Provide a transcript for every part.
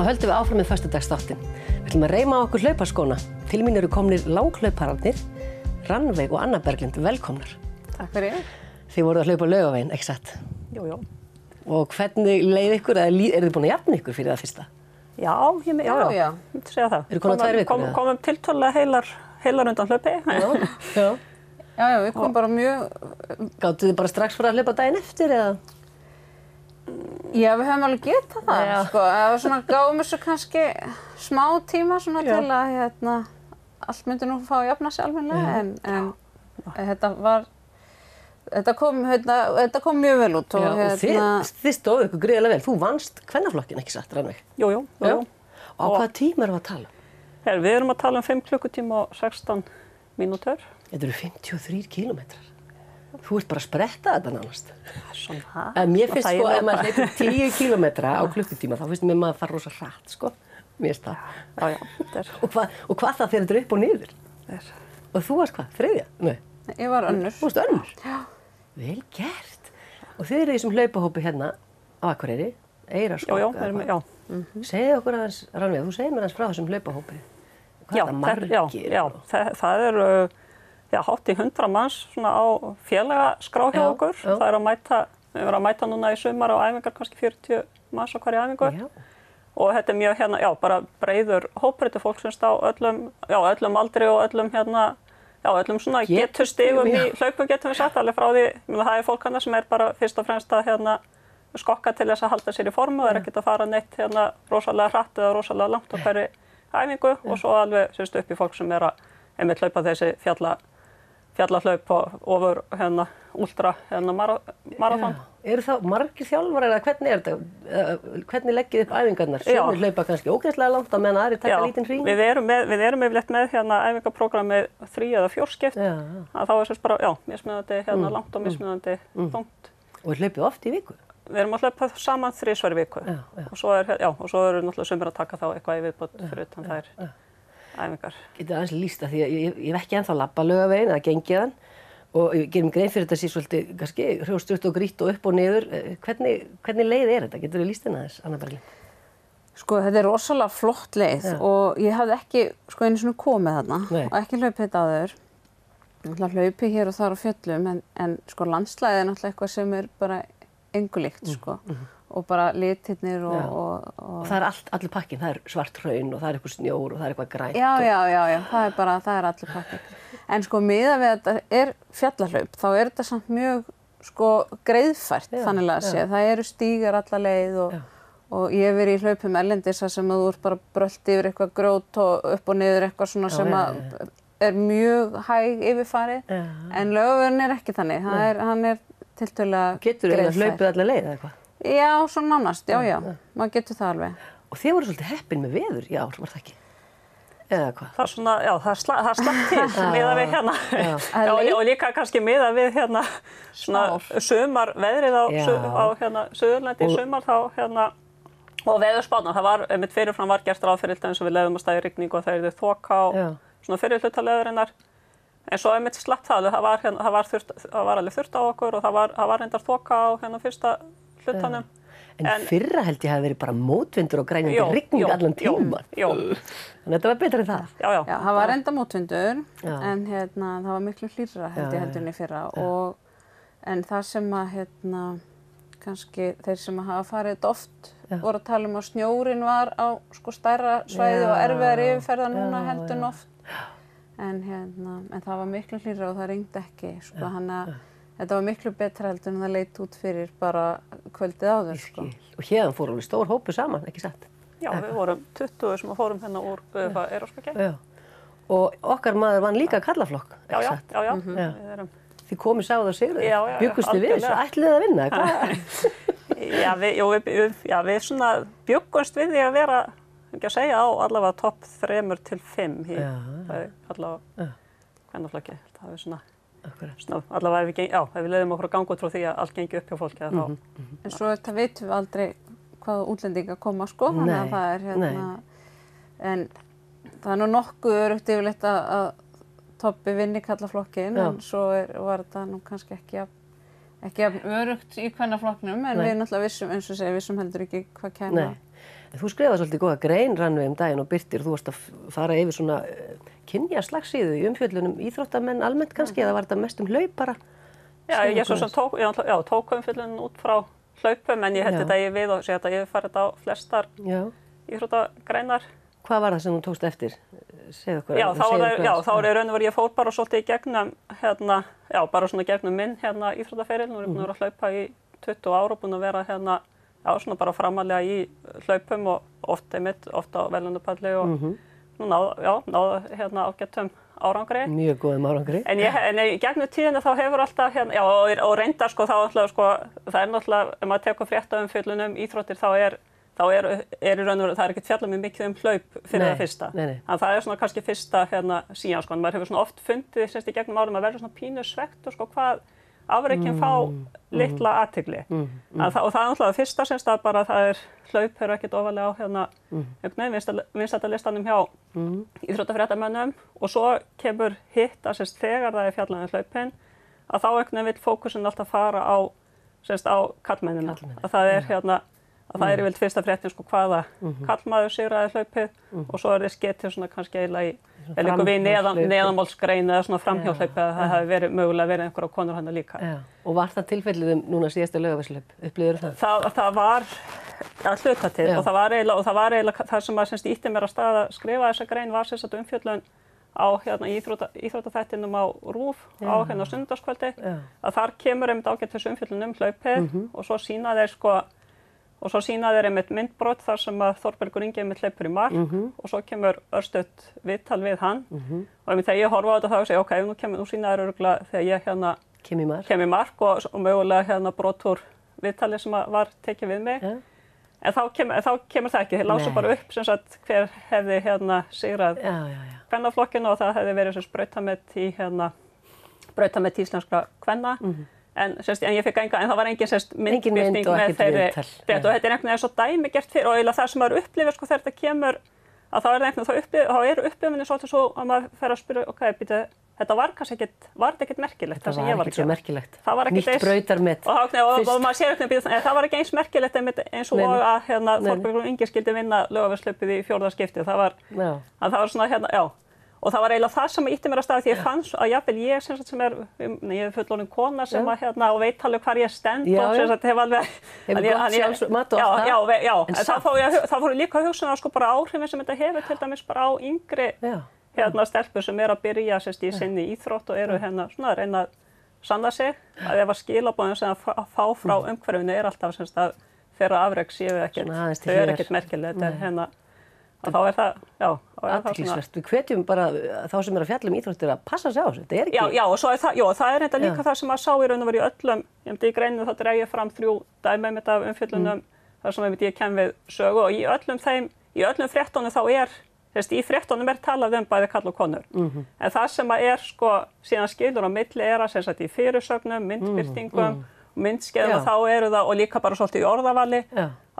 höldum við áfram með föstudagsþáttinn. Við ætlum að reyma á okkur hlaupaskóna. Til mín eru komnir langhlaupararnir, Rannveig og Anna Berglind, velkomnar. Takk fyrir. Þið voruð að hlaupa á Laugaveginn, ekki satt? Jú, jú. Og hvernig leið ykkur, eða eru þið búin að jafna ykkur fyrir það fyrsta? Já, ég myndi segja það. Eru konar 2 vikur? Komum tiltölulega heilar undan hlaupi. Já. Já, við komum bara mjög... Gátuð þið bara strax fyrir að hlaupa daginn eftir, eða? Já, við höfum alveg getað það, sko. Það var svona, gáum þessu kannski smá tíma svona til að, allt myndi nú fá að jafna sig almennilega, en þetta kom mjög vel út. Og þið stóðu ykkur gríðarlega vel. Þú vannst kvennaflokkinn, ekki satt, Rannveig? Jú. Og á hvaða tíma erum við að tala? Við erum að tala 5 klukkutíma og 16 mínútur. Þetta eru 53 kílómetrar. Þú ert bara að spretta þetta nánast. Svona. En mér finnst sko, ef maður hleypur 10 kílómetra á klukkutíma, þá finnst mér maður að fara rosa hratt, sko. Mér finnst það. Já. Og hvað það þegar þetta er upp og niður? Og þú varst hvað? 3? Nei. Ég var önnur. Þú varst önnur? Já. Vel gert. Og þið eru í þessum hlaupahópi hérna á Akureyri, Eyrarskóg. Já. Segðu okkur aðeins, Rannveig, þú segir mér aðeins frá þessum hlaupahópi. Hvað er það margir? Já, það eru hátt í 100 manns svona á félagaskrá hjá okkur. Það er við erum að mæta núna í sumar á æfingar kannski 40 manns á hverju æfingu. Já. Og þetta er mjög bara breiður hópur, þetta er fólk sem á öllum aldri og öllum svona getustigum í hlaupu, getum við sagt, alveg frá því. Það er fólk sem er bara fyrst og fremst að skokka til þess að halda sér í formu og er ekkert að fara neitt rosalega hratt eða rosalega langt á hverju æfingu og svo alveg upp í fólk sem er að einmitt hlaupa þessi fjallahlaup og ofur últra marathon. Eru það margir þjálfarar eða hvernig er þetta? Hvernig leggið upp æfingarnar? Sumir hlaupa kannski ógeðslega langt á meðan aðrir taka lítinn hring? Við erum yfirleitt með æfingarprógrammið 3 eða 4 skipt. Þá er bara mismunandi langt og mismunandi þungt. Og hlaupið oft í viku? Við erum að hlaupa saman 3 í viku. Og svo eru náttúrulega sumir að taka þá eitthvað í viðbót fyrir utan þær æfingar. Getur aðeins lýst að því að ég hef ekki ennþá labbað Laugaveginn eða gengið hann og ég gerum grein fyrir þetta sé svolítið kannski hrjóstutt og grýtt og upp og niður. Hvernig leið er þetta? Getur þú lýst henni aðeins, Anna Berglind? Sko, þetta er rosalega flott leið og ég hafði ekki einu svona komið þarna og ekki hlaupið þetta áður. Náttúrulega hlaupið hér og þar á fjöllum en sko landslagið er náttúrulega eitthvað sem er bara engu líkt, sko. Og bara litirnir og það er allir pakkinn, það er svart hraun og það er eitthvað snjór og það er eitthvað grænt. Já, það er allir pakkinn. En sko miðað við þetta er fjallahlaup, þá er þetta samt mjög sko greiðfært þannig að sé. Það eru stígar alla leið og ég hef verið í hlaupum erlendis sem þú ert bara brölt yfir eitthvað grjót og upp og niður eitthvað svona sem er mjög hæg yfirfarið. En Laugavegurinn er ekki þannig, hann er tiltölulega greiðfært. Getur þú eiginlega hlaupið alla leið eða eitthvað? Já, svona nánast, já, maður getur það alveg. Og þið voru svolítið heppin með veður í ár, var það ekki? Eða hvað? Það er svona, það er slapp til miðað við og líka kannski miðað við svona sumarveðrið á Suðurlandi í sumar og veðurspána. Það var, einmitt fyrirfram var gert ráð fyrir eins og við leiðum að stæði rigningu og það yrði þoka og svona fyrir hluta leðurinnar. En svo einmitt slapp það var alveg þurrt á okkur og það var reyndar þoka á fyrsta hlutanum. En fyrra held ég hafi verið bara mótvindur og grænjandi rigning allan tíman. Þannig þetta var betra en það. Já, það var enda mótvindur en það var miklu hlýrra held ég heldur en í fyrra en það sem að kannski þeir sem hafa farið oft voru að tala að snjórinn var á sko stærra svæði og erfiðar yfirferða núna heldur en oft. En það var miklu hlýrra og það rigndi ekki sko þetta var miklu betra heldur en það leit út fyrir bara kvöldið áður, sko. Og héðan fór alveg stór hópur saman, ekki satt? Já, við vorum 20 sem fórum úr Eyrarskógi. Og okkar maður vann líka karlaflokk, ekki satt? Já. Þið komið sáðu og sigruðu? Bjuggust þið við þessu? Ætluðu að vinna, hvað? Við svona bjuggumst við því að vera, ekki að segja, á allavega topp 3 til 5 í allavega kvennaflokki. Það er svona allavega ef við leiðum okkur að ganga út frá því að allt gengi upp hjá fólki þá. En svo þetta vitum við aldrei hvaða útlendingar koma, sko, þannig að það er en það er nú nokkuð öruggt yfirleitt að Tobbi vinni karlaflokkinn, en svo var þetta nú kannski ekki öruggt í kvennaflokknum, en við náttúrulega vissum, eins og segja, vissum heldur ekki hvað kæmi. En þú skrifaði svolítið góða grein Rannveig daginn og birtir, þú varst að fara yfir svona kynjaslagsíðu í umfjöllunum íþróttamenn almennt kannski, eða var þetta mest hlaupara? Já, ég svo sem tók umfjöllunum út frá hlaupum, en ég held þetta ég við og sé þetta ég farið á flestar íþróttagreinar. Hvað var það sem þú tókst eftir? Segðu okkur. Þá er raun og veru ég fór bara svolítið í gegnum, bara svona gegnum minn íþróttaferil. Nú er ég búin að vera að hlaupa í 20 ár og búin að vera svona bara framalega í hlaupum og oft á velunarpalli og nú náðu ágættum árangri. Mjög góðum árangri. En í gegnum tíðina þá hefur alltaf og reyndar þá alltaf það er náttúrulega, ef maður tekur fréttaumfjöllun íþróttir þá er í raun og veru, það er ekkert fjallað mjög mikið hlaup fyrir það fyrsta. Þannig það er svona kannski fyrsta síðan maður hefur svona oft fundið semst í gegnum árum að verða svona pínu svekkt og hvað afreikin fá litla athygli. Og það er náttúrulega fyrsta semst að bara það er hlaup er ekkert ofarlega á vinsældarlistanum hjá íþróttafréttamönnum og svo kemur hitt að semst þegar það er fjallað hlaupin að þá vill fókusinn alltaf fara á semst á karlmennina. Að það er að það er yfirleitt fyrsta fréttin hvaða karlmaður sigraði hlaupið og svo þess getið svona kannski eiginlega í neðanmálsgrein eða svona framhjáhlaupið að það hafi mögulega verið einhverjar konur hana líka. Já. Og var það tilfellið núna síðasta Laugarvatnshlaup? Upplifðirðu það? Það var að hluta til og það var eiginlega það sem að ýtti mér af stað að skrifa þessa grein var sem sagt umfjöllun á íþróttaþættinum á RÚV á sunnudagskvöldi að þar kemur einmitt ágætt umfjöllun hlaupið og svo sýna þeir einmitt myndbrot þar sem að Þórbergur Ingi einmitt hleypur í mark og svo kemur örstutt viðtal við hann og einmitt þegar ég horfa á þetta þá og segja ok, nú sýna þeir örugglega þegar ég kem í mark og mögulega brot úr viðtali sem var tekið við mig en þá kemur það ekki, þeir lásu bara upp sem sagt hver hefði sigrað kvennaflokkinu og það hefði verið brautamet íslenskra kvenna En ég fikk en það var engin myndbirting með þeirri frétt og þetta er einhvern veginn svo dæmigert fyrir og eiginlega það sem maður upplifir þegar þetta kemur að þá eru upplifunin svolítið svo að maður fer að spyrja þetta var kannski ekkert merkilegt það sem ég var að gera. Það var ekkert nýtt brautarmet. Og maður sér það var ekki eins merkilegt eins og að Þórbergur Ingi skildi vinna Laugarvatnshlaupið í 4. skipti. Það var svona Og það var eiginlega það sem ýtti mér af stað því ég fann að jafnvel ég sem ég er fullorðin kona sem og veit alveg hvar ég stend og sem sagt hef alveg hefur gott sjálfsmat og allt það. En það fór líka að hugsa bara áhrifin sem þetta hefur til dæmis bara á yngri stelpur sem að byrja í sinni íþrótt og eru svona að reyna að sanna sig að ef að skilaboðin sem að fá frá umhverfinu alltaf að þeirra afrek séu ekkert, þau eru ekkert merkileg, þetta þá er það, athyglisvert. Við hvetjum bara þá sem að fjalla íþróttir að passa sig á þessu. Þetta er ekki... Já, og svo er það er þetta líka það sem að sá í raun og veru í öllum, í greininu þá dreg ég fram 3 dæmi af umfjöllunum þar sem ég kem við sögu og í öllum fréttunum þá í fréttunum talað bæði karl og konur. En það sem að síðan skilur á milli að í fyrirsögnum, myndbirtingum, myndskeið og þá eru það og líka bara svolítið í orðavali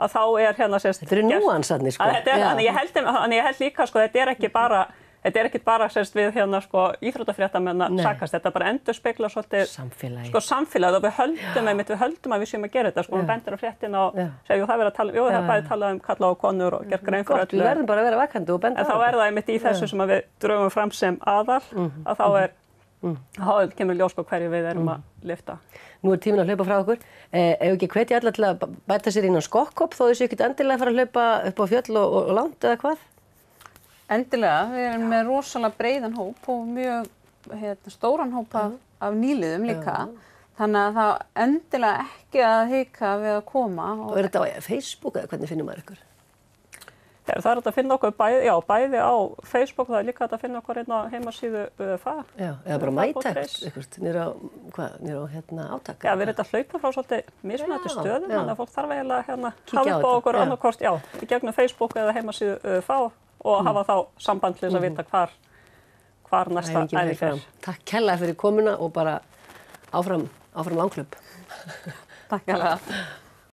að þá þetta eru núansarnir Þannig ég held líka þetta er ekki bara við íþróttafréttamenn að sakast þetta bara endurspeglar svolítið samfélagið og við höldum að við séum að gera þetta við bendir á fréttina og segja það er bæði talað karla og konur og gert grein fyrir öllu við verðum bara að vera vakandi og benda á en þá er það einmitt í þessu sem við drögum fram sem aðal að þá kemur ljós hverju við erum að lyfta. Nú er tíminn að hlaupa frá okkur. Ef ekki hvetja alla til að bæta sér inn á skokkhopp þó þessu ekkert endilega að fara að hlaupa upp á fjöll og langt eða hvað? Endilega. Við erum með rosalega breiðan hóp og mjög stóran hóp af nýliðum líka. Þannig að það endilega ekki að hika við að koma. Og er þetta á Facebook eða hvernig finnum maður ykkur? Það er að finna okkur bæði á Facebook, það er líka að finna okkur á heimasíðu ÖFA. Já, eða bara mæta niður á átak. Já, við erum að hlaupa frá svolítið mismunandi stöðum, þannig að fólk þarf eiginlega hafa upp á okkur annarkvort, í gegnum Facebook eða heimasíðu ÖFA og hafa þá samband til þess að vita hvar næsta æfing er. Takk kærlega fyrir komuna og bara áfram langhlaup. Takk kærlega.